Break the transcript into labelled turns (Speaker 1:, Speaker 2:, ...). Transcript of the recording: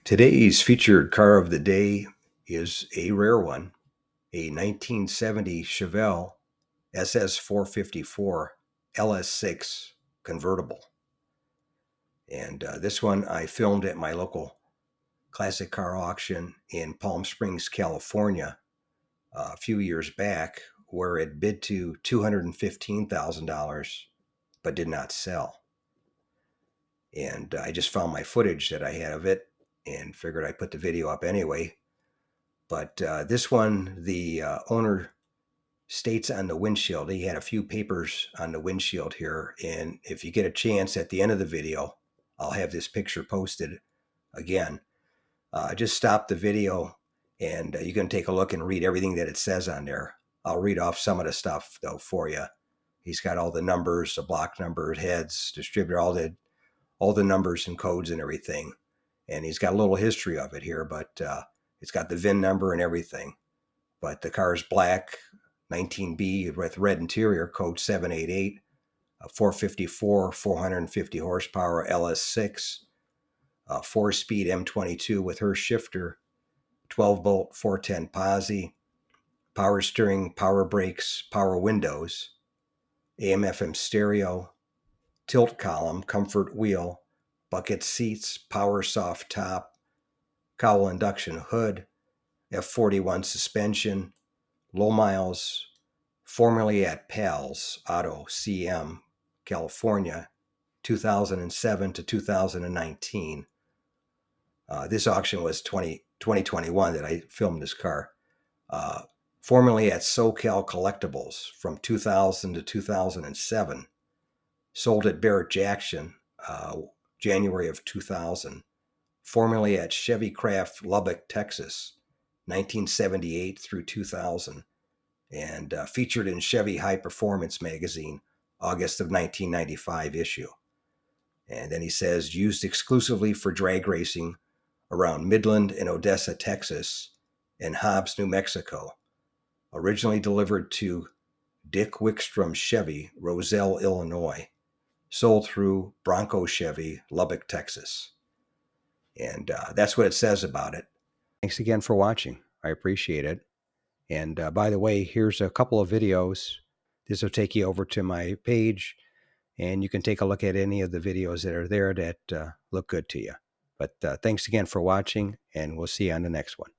Speaker 1: Today's featured car of the day is a rare one, a 1970 Chevelle SS454 LS6 convertible. And this one I filmed at my local classic car auction in Palm Springs, California, a few years back, where it bid to $215,000 but did not sell. And I just found my footage that I had of it and figured I'd put the video up anyway. But this one, the owner states on the windshield, he had a few papers on the windshield here. And if you get a chance at the end of the video, I'll have this picture posted again. Just stop the video and you can take a look and read everything that it says on there. I'll read off some of the stuff though for you. He's got all the numbers, the block numbers, heads, distributor, all the numbers and codes and everything. And he's got a little history of it here, but it's got the VIN number and everything. But the car is black, 19B with red interior, code 788, 454, 450 horsepower LS6, 4-speed M22 with her shifter, 12-bolt 410 Posi, power steering, power brakes, power windows, AM/FM stereo, tilt column, comfort wheel, bucket seats, power soft top, cowl induction hood, F41 suspension, low miles, formerly at Pals Auto CM, California, 2007 to 2019. This auction was 2021 that I filmed this car. Formerly at SoCal Collectibles from 2000 to 2007. Sold at Barrett Jackson, January of 2000. Formerly at Chevy Craft Lubbock, Texas, 1978 through 2000. And featured in Chevy High Performance magazine, August of 1995 issue. And then he says, used exclusively for drag racing around Midland and Odessa, Texas, and Hobbs, New Mexico. Originally delivered to Dick Wickstrom Chevy, Roselle, Illinois. Sold through Bronco Chevy, Lubbock, Texas. And that's what it says about it. Thanks again for watching. I appreciate it. And by the way, here's a couple of videos. This will take you over to my page, and you can take a look at any of the videos that are there that look good to you. But thanks again for watching, and we'll see you on the next one.